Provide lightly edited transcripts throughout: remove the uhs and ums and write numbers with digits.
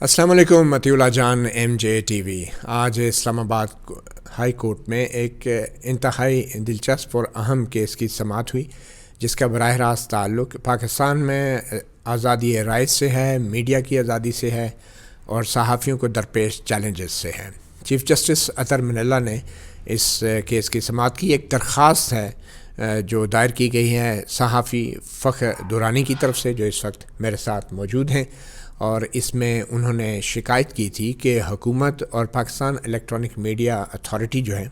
السلام علیکم مطیع اللہ جان M J T V. آج اسلام آباد ہائی کورٹ میں ایک انتہائی دلچسپ اور اہم کیس کی سماعت ہوئی، جس کا براہ راست تعلق پاکستان میں آزادی رائے سے ہے، میڈیا کی آزادی سے ہے اور صحافیوں کو درپیش چیلنجز سے ہے۔ چیف جسٹس اطہر من اللہ نے اس کیس کی سماعت کی۔ ایک درخواست ہے جو دائر کی گئی ہے صحافی فخر دورانی کی طرف سے، جو اس وقت میرے ساتھ موجود ہیں، اور اس میں انہوں نے شکایت کی تھی کہ حکومت اور پاکستان الیکٹرانک میڈیا اتھارٹی جو ہے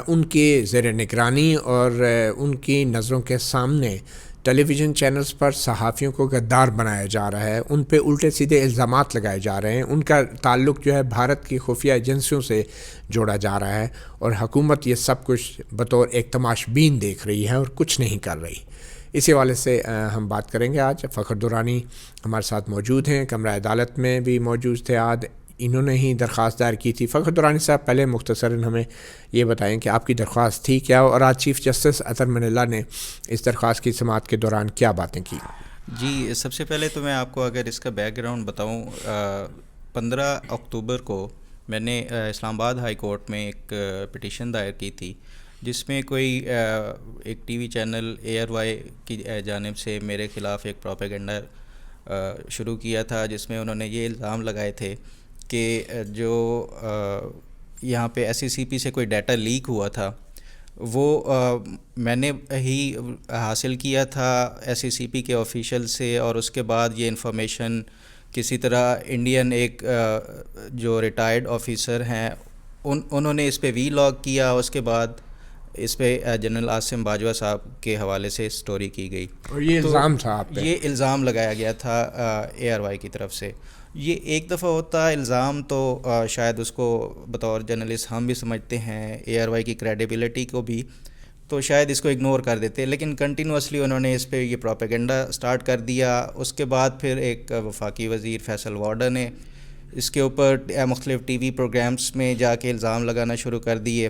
ان کے زیر نگرانی اور ان کی نظروں کے سامنے ٹیلی ویژن چینلز پر صحافیوں کو غدار بنایا جا رہا ہے، ان پہ الٹے سیدھے الزامات لگائے جا رہے ہیں، ان کا تعلق جو ہے بھارت کی خفیہ ایجنسیوں سے جوڑا جا رہا ہے، اور حکومت یہ سب کچھ بطور ایک تماش بین دیکھ رہی ہے اور کچھ نہیں کر رہی۔ اسی حوالے سے ہم بات کریں گے آج۔ فخر دورانی ہمارے ساتھ موجود ہیں، کمرہ عدالت میں بھی موجود تھے، آج انہوں نے ہی درخواست دائر کی تھی۔ فخر دورانی صاحب، پہلے مختصراً ہمیں یہ بتائیں کہ آپ کی درخواست تھی کیا، اور آج چیف جسٹس اطہر من اللہ نے اس درخواست کی سماعت کے دوران کیا باتیں کی؟ جی، سب سے پہلے تو میں آپ کو اگر اس کا بیک گراؤنڈ بتاؤں، 15 اکتوبر کو میں نے اسلام آباد ہائی کورٹ میں ایک پٹیشن دائر کی تھی، جس میں کوئی ایک ٹی وی چینل ARY کی جانب سے میرے خلاف ایک پروپیگنڈا شروع کیا تھا، جس میں انہوں نے یہ الزام لگائے تھے کہ جو یہاں پہ SCCP سے کوئی ڈیٹا لیک ہوا تھا، وہ میں نے ہی حاصل کیا تھا SCCP کے آفیشیل سے، اور اس کے بعد یہ انفارمیشن کسی طرح انڈین ایک جو ریٹائرڈ آفیسر ہیں انہوں نے اس پہ وی لاگ کیا، اس کے بعد اس پہ جنرل عاصم باجوہ صاحب کے حوالے سے سٹوری کی گئی، اور یہ الزام تھا آپ پہ؟ یہ الزام لگایا گیا تھا ARY کی طرف سے۔ یہ ایک دفعہ ہوتا ہے الزام تو شاید اس کو بطور جرنلسٹ ہم بھی سمجھتے ہیں، ARY کی کریڈیبلٹی کو بھی، تو شاید اس کو اگنور کر دیتے، لیکن کنٹینوسلی انہوں نے اس پہ یہ پروپیگنڈا سٹارٹ کر دیا۔ اس کے بعد پھر ایک وفاقی وزیر فیصل وارڈر نے اس کے اوپر مختلف ٹی وی پروگرامز میں جا کے الزام لگانا شروع کر دیے۔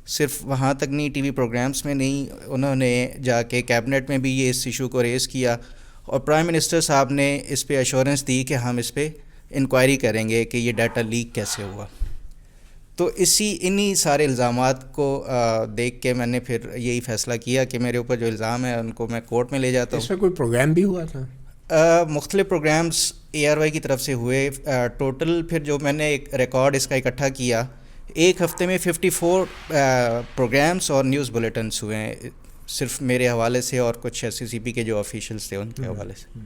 صرف وہاں تک نہیں، ٹی وی پروگرامز میں نہیں، انہوں نے جا کے کیبنٹ میں بھی یہ اس ایشو کو ریز کیا، اور پرائم منسٹر صاحب نے اس پہ ایشورنس دی کہ ہم اس پہ انکوائری کریں گے کہ یہ ڈیٹا لیک کیسے ہوا۔ تو انہی سارے الزامات کو دیکھ کے میں نے پھر یہی فیصلہ کیا کہ میرے اوپر جو الزام ہے ان کو میں کورٹ میں لے جاتا ہوں۔ اس میں کوئی پروگرام بھی ہوا تھا؟ مختلف پروگرامز ARY کی طرف سے ہوئے، ٹوٹل پھر جو میں نے ایک ریکارڈ اس کا اکٹھا کیا، ایک ہفتے میں 54 پروگرامز اور نیوز بلیٹنس ہوئے ہیں، صرف میرے حوالے سے اور کچھ SCCP کے جو آفیشیلز تھے ان کے حوالے سے۔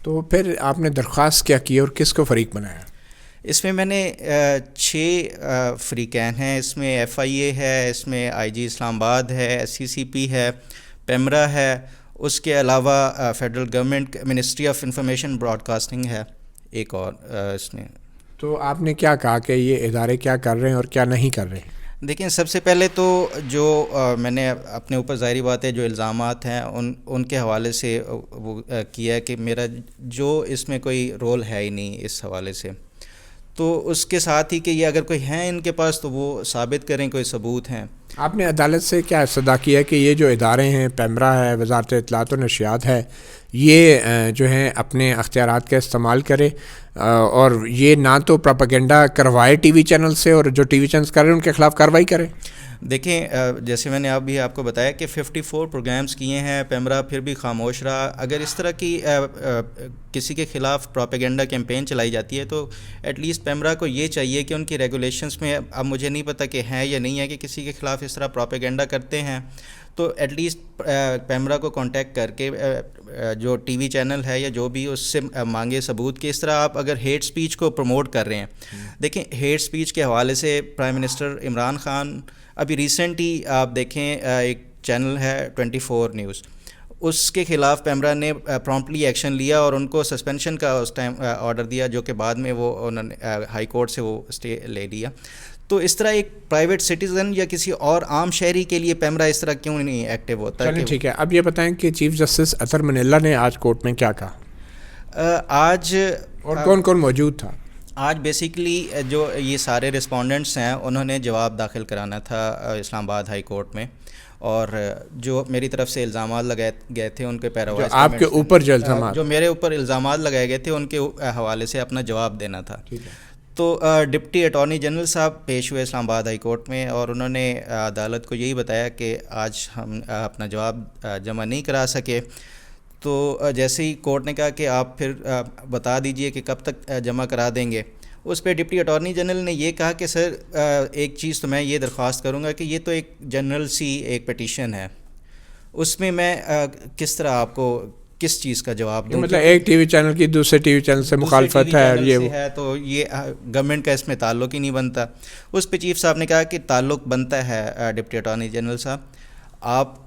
تو پھر آپ نے درخواست کیا کی اور کس کو فریق بنایا؟ اس میں میں نے 6 فریقین ہیں، اس میں FIA ہے، اس میں IG اسلام آباد ہے، SCCP ہے، پیمرا ہے، اس کے علاوہ federal government ministry of information broadcasting ہے ایک اور اس میں۔ تو آپ نے کیا کہا کہ یہ ادارے کیا کر رہے ہیں اور کیا نہیں کر رہے ہیں؟ دیکھیں، سب سے پہلے تو جو میں نے اپنے اوپر ظاہری بات ہے جو الزامات ہیں ان کے حوالے سے وہ کیا کہ میرا جو اس میں کوئی رول ہے ہی نہیں اس حوالے سے، تو اس کے ساتھ ہی کہ یہ اگر کوئی ہیں ان کے پاس تو وہ ثابت کریں، کوئی ثبوت ہیں۔ آپ نے عدالت سے کیا استدعا کیا ہے کہ یہ جو ادارے ہیں، پیمرا ہے، وزارت اطلاعات و نشریات ہے، یہ جو ہیں اپنے اختیارات کا استعمال کرے اور یہ نہ تو پروپیگنڈا کروائے ٹی وی چینل سے، اور جو ٹی وی چینلز کر رہے ہیں ان کے خلاف کارروائی کرے؟ دیکھیں، جیسے میں نے ابھی آپ کو بتایا کہ 54 پروگرامز کیے ہیں، پیمرا پھر بھی خاموش رہا۔ اگر اس طرح کی کسی کے خلاف پروپیگنڈا کیمپین چلائی جاتی ہے تو ایٹ لیسٹ پیمرا کو یہ چاہیے کہ ان کی ریگولیشنز میں، اب مجھے نہیں پتہ کہ ہیں یا نہیں ہے کہ کسی کے خلاف اس طرح پروپیگنڈا کرتے ہیں، تو ایٹ لیسٹ پیمرا کو کانٹیکٹ کر کے جو ٹی وی چینل ہے یا جو بھی اس سے مانگے ثبوت کہ اس طرح آپ اگر ہیٹ سپیچ کو پروموٹ کر رہے ہیں۔ دیکھیں، ہیٹ سپیچ کے حوالے سے پرائم منسٹر عمران خان ابھی ریسنٹ ہی آپ دیکھیں ایک چینل ہے 24 نیوز، اس کے خلاف پیمرا نے پرومپٹلی ایکشن لیا اور ان کو سسپینشن کا اس ٹائم آرڈر دیا، جو کہ بعد میں وہ انہوں نے ہائی کورٹ سے وہ اسٹے لے لیا۔ تو اس طرح ایک پرائیویٹ سٹیزن یا کسی اور عام شہری کے لیے پیمرا اس طرح کیوں نہیں ایکٹیو ہوتا؟ چلیں ٹھیک ہے، اب یہ بتائیں کہ چیف جسٹس اطہر من اللہ نے آج کورٹ میں کیا کہا؟ آج اور کون کون موجود تھا؟ آج بیسیکلی جو یہ سارے رسپونڈنٹس ہیں انہوں نے جواب داخل کرانا تھا اسلام آباد ہائی کورٹ میں، اور جو میری طرف سے الزامات لگائے گئے تھے ان کے پیروائز آپ کے اوپر جو الزامات جو میرے اوپر الزامات لگائے گئے تھے ان کے حوالے سے اپنا جواب دینا تھا. تو ڈپٹی اٹارنی جنرل صاحب پیش ہوئے اسلام آباد ہائی کورٹ میں، اور انہوں نے عدالت کو یہی بتایا کہ آج ہم اپنا جواب جمع نہیں کرا سکے. تو جیسے ہی کورٹ نے کہا کہ آپ پھر بتا دیجئے کہ کب تک جمع کرا دیں گے، اس پہ ڈپٹی اٹارنی جنرل نے یہ کہا کہ سر ایک چیز تو میں یہ درخواست کروں گا کہ یہ تو ایک جنرل سی ایک پٹیشن ہے، اس میں کس طرح آپ کو کس چیز کا جواب دوں. مطلب ایک ٹی وی چینل کی دوسرے ٹی وی چینل سے مخالفت ہے، اور یہ ہے تو یہ گورنمنٹ کا اس میں تعلق ہی نہیں بنتا. اس پہ چیف صاحب نے کہا کہ تعلق بنتا ہے ڈپٹی اٹارنی جنرل صاحب. آپ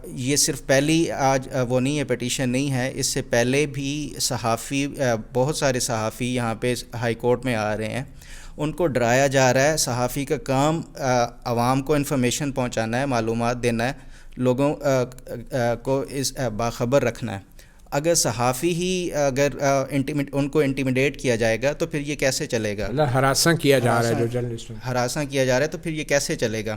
یہ صرف پہلی آج وہ نہیں ہے، پٹیشن نہیں ہے، اس سے پہلے بھی صحافی بہت سارے صحافی یہاں پہ ہائی کورٹ میں آ رہے ہیں، ان کو ڈرایا جا رہا ہے. صحافی کا کام عوام کو انفارمیشن پہنچانا ہے، معلومات دینا ہے، لوگوں کو اس باخبر رکھنا ہے. اگر صحافی ہی اگر ان کو انٹیمیڈیٹ کیا جائے گا تو پھر یہ کیسے چلے گا؟ ہراساں کیا جا رہا ہے، جو جرنلسٹ ہراساں کیا جا رہا ہے تو پھر یہ کیسے چلے گا؟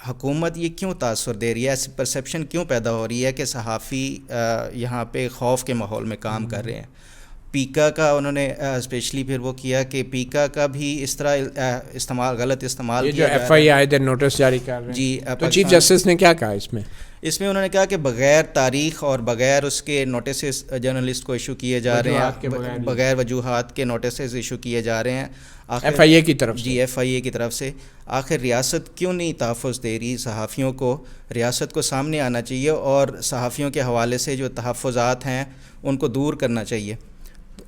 حکومت یہ کیوں تاثر دے رہی ہے، ایسی پرسیپشن کیوں پیدا ہو رہی ہے کہ صحافی یہاں پہ خوف کے ماحول میں کام کر رہے ہیں؟ پیکا کا انہوں نے اسپیشلی پھر وہ کیا کہ پیکا کا بھی اس طرح غلط استعمال جو ایف آئی آئی دے نوٹس جاری کر رہے ہیں. جی تو چیف جسٹس نے کیا کہا اس میں انہوں نے کہا کہ بغیر تاریخ اور بغیر اس کے نوٹسز جرنلسٹ کو ایشو کیے جا رہے ہیں، بغیر وجوہات کے نوٹسز ایشو کیے جا رہے ہیں ایف آئی اے کی طرف سے. جی ایف آئی اے کی طرف سے. آخر ریاست کیوں نہیں تحفظ دے رہی صحافیوں کو؟ ریاست کو سامنے آنا چاہیے اور صحافیوں کے حوالے سے جو تحفظات ہیں ان کو دور کرنا چاہیے،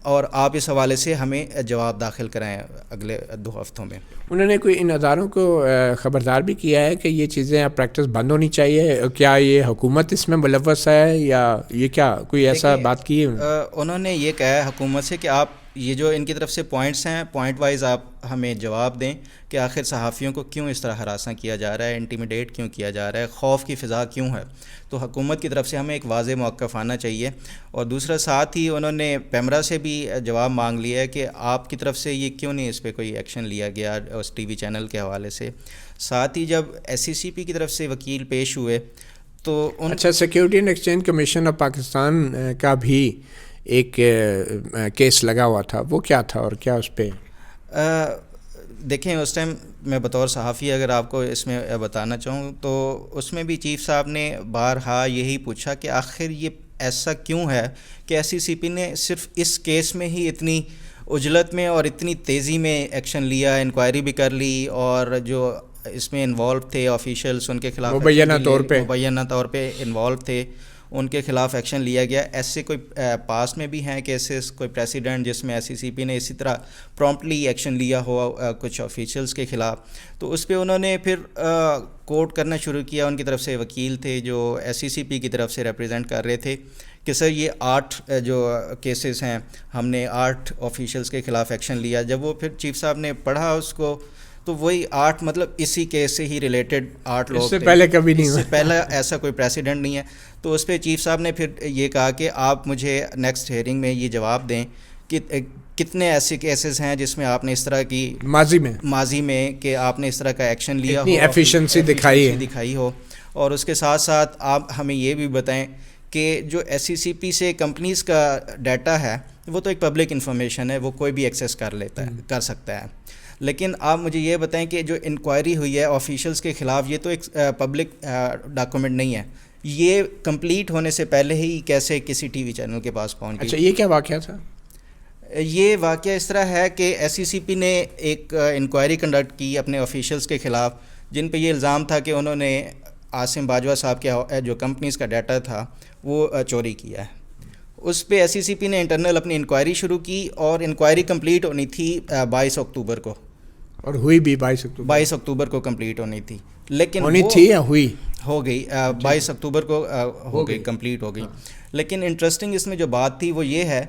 اور آپ اس حوالے سے ہمیں جواب داخل کرائیں اگلے 2 ہفتوں میں. انہوں نے کوئی ان اداروں کو خبردار بھی کیا ہے کہ یہ چیزیں پریکٹس بند ہونی چاہیے؟ کیا یہ حکومت اس میں ملوث ہے یا یہ کیا کوئی ایسا بات کی ہے؟ انہوں نے یہ کہا ہے حکومت سے کہ آپ یہ جو ان کی طرف سے پوائنٹس ہیں، پوائنٹ وائز آپ ہمیں جواب دیں کہ آخر صحافیوں کو کیوں اس طرح ہراساں کیا جا رہا ہے، انٹیمیڈیٹ کیوں کیا جا رہا ہے، خوف کی فضا کیوں ہے. تو حکومت کی طرف سے ہمیں ایک واضح موقف آنا چاہیے. اور دوسرا ساتھ ہی انہوں نے پیمرا سے بھی جواب مانگ لیا ہے کہ آپ کی طرف سے یہ کیوں نہیں اس پہ کوئی ایکشن لیا گیا اس ٹی وی چینل کے حوالے سے. ساتھ ہی جب ایس سی سی پی کی طرف سے وکیل پیش ہوئے تو اچھا، security and exchange commission of Pakistan کا بھی ایک کیس لگا ہوا تھا، وہ کیا تھا اور کیا اس پہ؟ دیکھیں اس ٹائم میں بطور صحافی اگر آپ کو اس میں بتانا چاہوں تو اس میں بھی چیف صاحب نے بارہا یہی پوچھا کہ آخر یہ ایسا کیوں ہے کہ ایس سی سی پی نے صرف اس کیس میں ہی اتنی عجلت میں اور اتنی تیزی میں ایکشن لیا، انکوائری بھی کر لی، اور جو اس میں انوالو تھے آفیشیلس ان کے خلاف مبینہ طور پہ انوالو تھے، ان کے خلاف ایکشن لیا گیا. ایسے کوئی پاس میں بھی ہیں کیسز، کوئی پریسیڈنٹ جس میں ایس سی سی پی نے اسی طرح پرومپٹلی ایکشن لیا ہوا کچھ آفیشیلس کے خلاف. تو اس پہ انہوں نے پھر کوٹ کرنا شروع کیا. ان کی طرف سے وکیل تھے جو ایس سی سی پی کی طرف سے ریپرزینٹ کر رہے تھے کہ سر یہ 8 جو کیسز ہیں، ہم نے 8 آفیشیلس کے خلاف ایکشن لیا. جب وہ پھر چیف صاحب نے پڑھا اس کو تو وہی 8 مطلب اسی کیس سے ہی ریلیٹڈ 8 لوگ، اس سے پہلے کبھی نہیں ہوا، اس سے پہلے ایسا کوئی پریسیڈنٹ نہیں ہے. تو اس پہ چیف صاحب نے پھر یہ کہا کہ آپ مجھے نیکسٹ ہیئرنگ میں یہ جواب دیں کہ کتنے ایسے کیسز ہیں جس میں آپ نے اس طرح کی ماضی میں کہ آپ نے اس طرح کا ایکشن لیا ہو، ایفیشنسی دکھائی ہو. اور اس کے ساتھ ساتھ آپ ہمیں یہ بھی بتائیں کہ جو ایس سی سی پی سے کمپنیز کا ڈیٹا ہے وہ تو ایک پبلک انفارمیشن ہے، وہ کوئی بھی ایکسیس کر سکتا ہے. لیکن آپ مجھے یہ بتائیں کہ جو انکوائری ہوئی ہے آفیشیلس کے خلاف، یہ تو ایک پبلک ڈاکومنٹ نہیں ہے، یہ کمپلیٹ ہونے سے پہلے ہی کیسے کسی ٹی وی چینل کے پاس پہنچ گئی؟ اچھا، یہ کیا واقعہ تھا؟ یہ واقعہ اس طرح ہے کہ ایس سی سی پی نے ایک انکوائری کنڈکٹ کی اپنے آفیشیلس کے خلاف، جن پہ یہ الزام تھا کہ انہوں نے عاصم باجوہ صاحب کے جو کمپنیز کا ڈیٹا تھا وہ چوری کیا ہے. اس پہ ایس سی سی پی نے انٹرنل اپنی انکوائری شروع کی اور انکوائری کمپلیٹ ہونی تھی 22 اکتوبر کو، اور ہوئی بھی 22 اکتوبر کو کمپلیٹ ہونی تھی. لیکن ہونی تھی یا ہوئی؟ ہو گئی 22 اکتوبر کو ہو گئی، کمپلیٹ ہو گئی. لیکن انٹرسٹنگ اس میں جو بات تھی وہ یہ ہے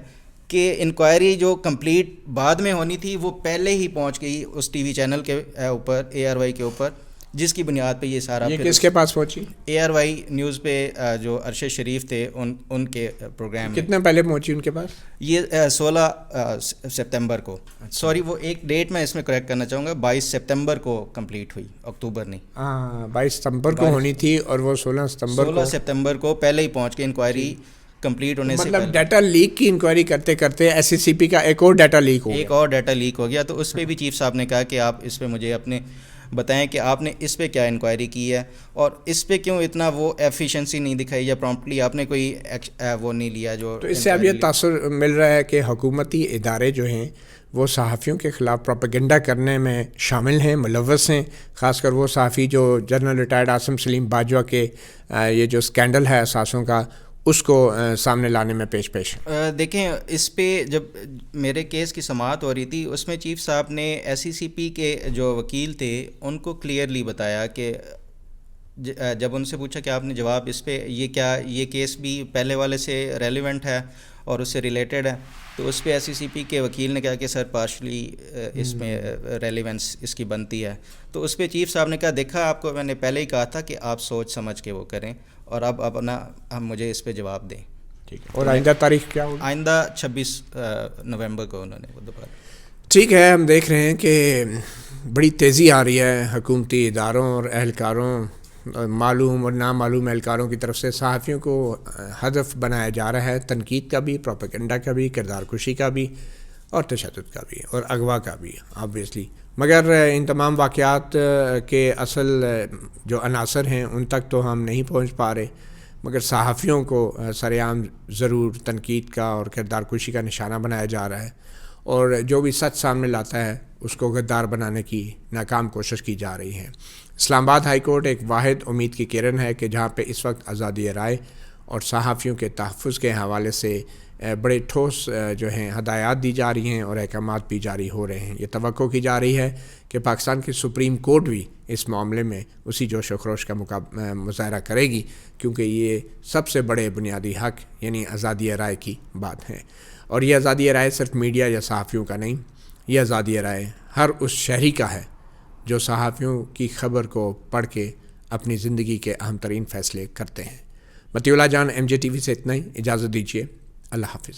کہ انکوائری جو کمپلیٹ بعد میں ہونی تھی وہ پہلے ہی پہنچ گئی اس ٹی وی چینل کے اوپر، ARY کے اوپر، جس کی بنیاد پہ یہ سارا یہ کس کے پاس پہنچی؟ ARY نیوز پہ جو ارشد شریف تھے ان کے پروگرام میں. کتنے پہلے پہنچی ان کے پاس؟ یہ 16 سپتمبر کو. سوری وہ ایک ڈیٹ میں اس میں کریکٹ کرنا چاہوں گا, 22 سپتمبر کو کمپلیٹ ہوئی, اکتوبر نہیں. ہاں 22 ستمبر کو ہونی تھی اور وہ 16 ستمبر کو پہلے ہی پہنچ کے انکوائری کمپلیٹ ہونے سے مطلب ڈیٹا لیک کی انکوائری کرتے کرتے SCCP کا ایک اور ڈیٹا لیک ہو گیا. تو اس پہ بھی چیف صاحب نے کہا کہ آپ اس پہ مجھے اپنے بتائیں کہ آپ نے اس پہ کیا انکوائری کی ہے اور اس پہ کیوں اتنا وہ ایفیشنسی نہیں دکھائی یا پرومپٹلی آپ نے کوئی وہ نہیں لیا جو. تو اس سے اب یہ تاثر مل رہا ہے کہ حکومتی ادارے جو ہیں وہ صحافیوں کے خلاف پروپیگنڈا کرنے میں شامل ہیں, ملوث ہیں, خاص کر وہ صحافی جو جنرل ریٹائرڈ عاصم سلیم باجوہ کے یہ جو اسکینڈل ہے اثاثوں کا اس کو سامنے لانے میں پیش. دیکھیں اس پہ جب میرے کیس کی سماعت ہو رہی تھی اس میں چیف صاحب نے SCCP کے جو وکیل تھے ان کو کلیئرلی بتایا کہ جب ان سے پوچھا کہ آپ نے جواب اس پہ یہ کیس بھی پہلے والے سے ریلیونٹ ہے اور اس سے ریلیٹڈ ہے, تو اس پہ SCCP کے وکیل نے کہا کہ سر پارشلی اس میں ریلیونس اس کی بنتی ہے. تو اس پہ چیف صاحب نے کہا دیکھا آپ کو میں نے پہلے ہی کہا تھا کہ آپ سوچ سمجھ کے وہ کریں اور اب اپنا مجھے اس پہ جواب دیں. ٹھیک ہے, اور آئندہ تاریخ کیا ہوگی؟ آئندہ 26 نومبر کو انہوں نے وہ دوبارہ. ٹھیک ہے, ہم دیکھ رہے ہیں کہ بڑی تیزی آ رہی ہے حکومتی اداروں اور اہلکاروں, معلوم اور نامعلوم اہلکاروں کی طرف سے صحافیوں کو ہدف بنایا جا رہا ہے, تنقید کا بھی, پروپیگنڈا کا بھی, کردار کشی کا بھی اور تشدد کا بھی اور اغوا کا بھی آبویسلی. مگر ان تمام واقعات کے اصل جو عناصر ہیں ان تک تو ہم نہیں پہنچ پا رہے, مگر صحافیوں کو سر عام ضرور تنقید کا اور کردار کشی کا نشانہ بنایا جا رہا ہے, اور جو بھی سچ سامنے لاتا ہے اس کو غدار بنانے کی ناکام کوشش کی جا رہی ہے. اسلام آباد ہائی کورٹ ایک واحد امید کی کرن ہے کہ جہاں پہ اس وقت آزادی رائے اور صحافیوں کے تحفظ کے حوالے سے بڑے ٹھوس جو ہیں ہدایات دی جا رہی ہیں اور احکامات بھی جاری ہو رہے ہیں. یہ توقع کی جا رہی ہے کہ پاکستان کی سپریم کورٹ بھی اس معاملے میں اسی جوش و خروش کا مظاہرہ کرے گی, کیونکہ یہ سب سے بڑے بنیادی حق یعنی آزادی رائے کی بات ہے. اور یہ آزادی رائے صرف میڈیا یا صحافیوں کا نہیں, یہ آزادی رائے ہر اس شہری کا ہے جو صحافیوں کی خبر کو پڑھ کے اپنی زندگی کے اہم ترین فیصلے کرتے ہیں. مطیع اللہ جان MJ TV سے اتنا ہی, اجازت دیجیے, اللہ حافظ.